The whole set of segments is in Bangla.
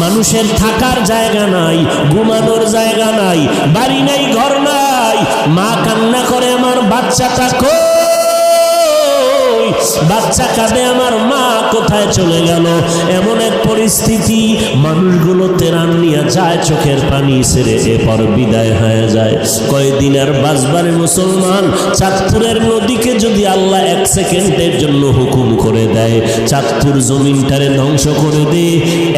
মানুষের থাকার জায়গা নাই, ঘুমানোর জায়গা নাই, বাড়ি নাই, ঘর নাই। মা কান্না করে, আমার বাচ্চাটা কই, বাচ্চা কাঁদে, আমার মা কোথায় চলে গেল। এমন এক পরিস্থিতি, মানুষগুলো তেরান নিয়ে যায়, চোখের পানি ছেড়ে এরপর বিদায় হয়ে যায়। কয়দিন আর বাঁচবারে মুসলমান? চাঁদপুরের নদীকে যদি আল্লাহ 1 সেকেন্ডের জন্য হুকুম করে দেয়, চাঁদপুর জমিনটারে ধ্বংস করে দে,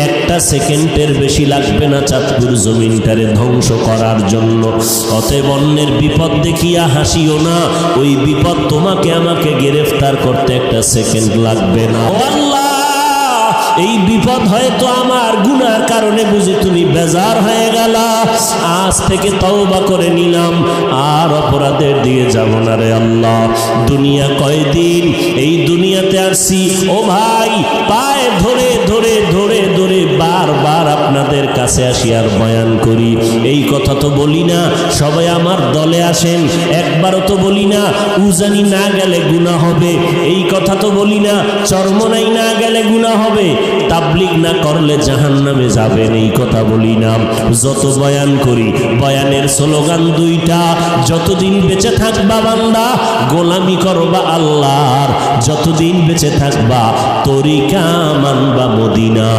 1টা সেকেন্ডের বেশি লাগবে না চাঁদপুর জমিনটারে ধ্বংস করার জন্য। অতএব অন্যের বিপদ দেখিয়া হাসিও না, ওই বিপদ তোমাকে আমাকে গ্রেফতার করতে 1টা সেকেন্ড লাগবে না। ও আল্লাহ, এই বিপদ হয়তো আমার গুনার কারণে বুঝি তুমি বেজার হয়ে গেলা, আজ থেকে তওবা করে নিলাম, আর অপরাধের দিয়ে যাব না রে আল্লাহ। দুনিয়া কয়দিন, এই দুনিয়াতে আসছি ও ভাই, পায়ে ধরে ধরে ধরে ধরে বারবার আপনাদের কাছে আসি আর বয়ান করি। এই কথা তো বলি না সবাই আমার দলে আসেন, একবারও তো বলি না উজানি না গেলে গুনাহ হবে, এই কথা তো বলি না চরমনাই না গেলে গুনাহ হবে, তাবলীগ না করলে জাহান্নামে যাবেন, এই কথা বলি না। যত বয়ান করি, বয়ানের স্লোগান 2টা, যতদিন বেঁচে থাকবা বান্দা গোলামি করবা আল্লাহর, যতদিন বেঁচে থাকবা তরিকা মানবা মদিনা।